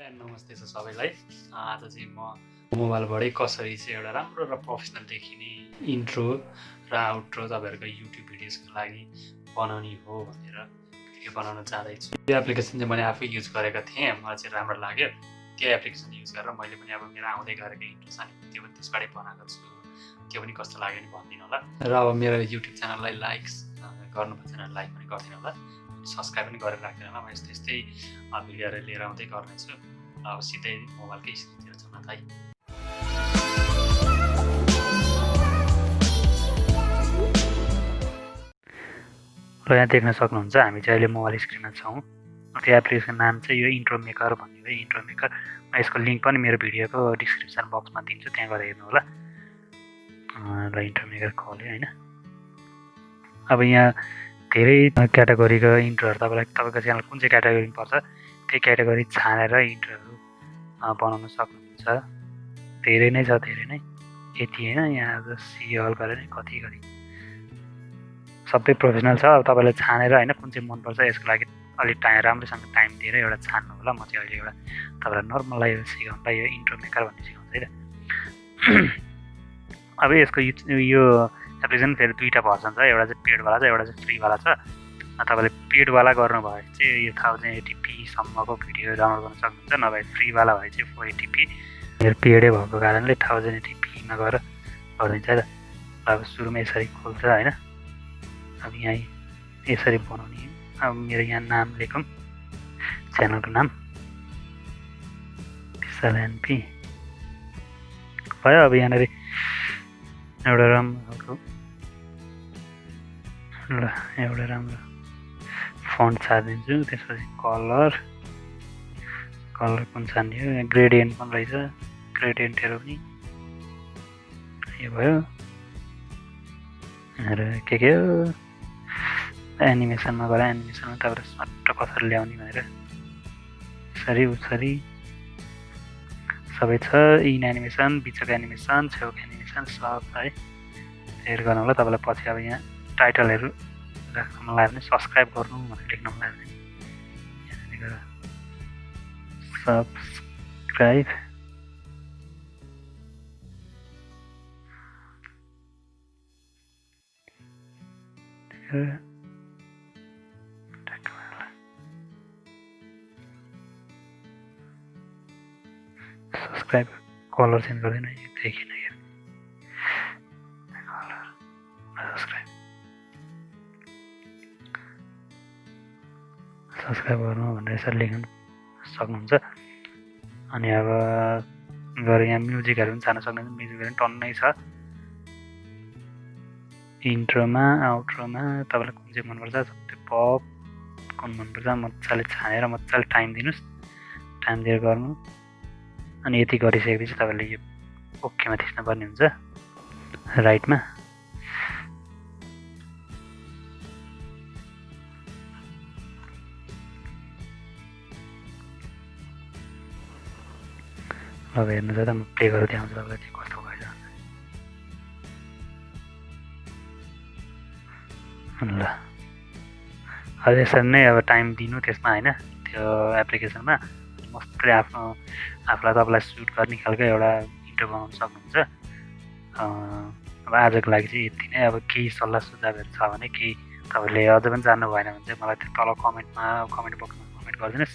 नमस्ते छ सबैलाई। आज चाहिँ म मोबाइलबाटै कसरी चाहिँ एउटा राम्रो र प्रोफेसनल देखिने इन्ट्रो र आउट्रो तपाईँहरूको युट्युब भिडियोजको लागि बनाउने हो भनेर भिडियो बनाउन चाहदैछु। यो एप्लिकेसन चाहिँ मैले आफै युज गरेको थिएँ, मलाई चाहिँ राम्रो लाग्यो। त्यो एप्लिकेसन युज गरेर मैले पनि अब मेरो आउँदै गरेको इन्ट्रो सानो त्यो पनि त्यसबाटै बनाएको छु। त्यो पनि कस्तो लाग्यो नि भनिदिनु होला। र अब मेरो युट्युब च्यानललाई लाइक गर्नुभएको छैन, लाइक पनि गरिदिनु होला, सब्सक्राइब पनि गरेर राख्दैन होला। म यस्तै भिडियोहरू लिएर आउँदै गर्नेछु। अब सिधै मोबाइलकै स्क्रिनतिर जाउँ न त है। र यहाँ देख्न सक्नुहुन्छ हामी चाहिँ अहिले मोबाइल स्क्रिनमा छौँ। त्यो एप्लिकेसन नाम चाहिँ यो इन्ट्रो मेकर भन्ने हो। इन्ट्रो मेकर, म यसको लिङ्क पनि मेरो भिडियोको डिस्क्रिप्सन बक्समा दिन्छु, त्यहाँ गएर हेर्नु होला। र इन्ट्रो मेकर खोल्यो होइन। अब यहाँ धेरै क्याटेगोरीको इन्ट्रोहरू तपाईँको च्यानल कुन चाहिँ क्याटेगोरीमा पर्छ त्यही क्याटेगोरी छानेर इन्ट्रोहरू बनाउन सक्नुहुन्छ। धेरै नै छ, धेरै नै, यति होइन। यहाँ सी अल गरेर कति गरी सबै प्रोफेसनल छ। अब तपाईँलाई छानेर होइन कुन चाहिँ मनपर्छ यसको लागि अलिक राम्रोसँग टाइम दिएर एउटा छान्नु होला। म चाहिँ अहिले एउटा तपाईँलाई नर्मललाई सिकाउनुलाई यो इन्ट्रो मेकर भन्ने सिकाउँछु है त। अब यसको यो एप्लिकेसन फेरि दुईवटा भर्सन छ, एउटा चाहिँ पेडवाला छ, एउटा चाहिँ फ्रीवाला छ। तपाईँले पेडवाला गर्नुभयो भने चाहिँ यो 1080p सम्मको भिडियो डाउनलोड गर्न सक्नुहुन्छ, नभए फ्रीवाला भए चाहिँ 480p। मेरो पेडै भएको कारणले 1080pमा गएर गरिदिन्छ है त। अब सुरुमा यसरी खोल्छ होइन। अब यहाँ यसरी बनाउने। अब मेरो यहाँ नाम लेखौँ, च्यानलको नाम imbsalnp भयो। अब यहाँनिर एउटा राम्रो फन्ट छानिदिन्छु। त्यसपछि कलर कुन छान्ने हो, यहाँ ग्रेडियन्ट पनि रहेछ, ग्रेडियन्टहरू पनि यो भयो। र के हो एनिमेसनमा गएर एनिमेसनमा तपाईँले सट्ट कसरी ल्याउने भनेर यसरी उसरी सबै छ। इन एनिमेसन, बिचको एनिमेसन, छेउको एनिमेसन सब है। हेर गर्नु होला। तपाईँलाई पछि अब यहाँ टाइटलहरू राख्नु मलाई भने सब्सक्राइब गर्नु भनेर लेख्नु मलाई भने यहाँनिर सब्सक्राइब सब्सक्राइब कलर चेन्ज गर्दैन यो देखिन यो कलर सब्सक्राइब गर्नु भनेर यसरी लेख्न सक्नुहुन्छ। अनि अब गएर यहाँ म्युजिकहरू पनि छान्न सक्नुहुन्छ। म्युजिकहरू पनि टन्नै छ इन्ट्रोमा आउट्रोमा। तपाईँलाई कुन चाहिँ मनपर्छ, सबै पप कुन मनपर्छ मजाले छानेर मजाले टाइम दिनुहोस्। टाइम दिएर गर्नु। अनि यति गरिसकेपछि तपाईँले यो ओकेमा थिच्नुपर्ने हुन्छ राइटमा। अब हेर्नु त म प्ले गरेर देखाउँछु तपाईँलाई चाहिँ कस्तो भएछ ल। अझ यसरी नै अब टाइम दिनु त्यसमा होइन, त्यो एप्लिकेसनमा मस्तै आफूलाई तपाईँलाई सुट गर्ने खालको एउटा इन्ट्रो बनाउन सक्नुहुन्छ। अब आजको लागि चाहिँ यति नै। अब केही सल्लाह सुझावहरू छ भने, केही तपाईँले अझ पनि जान्नु भएन भने चाहिँ मलाई त्यो तल कमेन्ट बक्समा कमेन्ट गरिदिनुहोस्।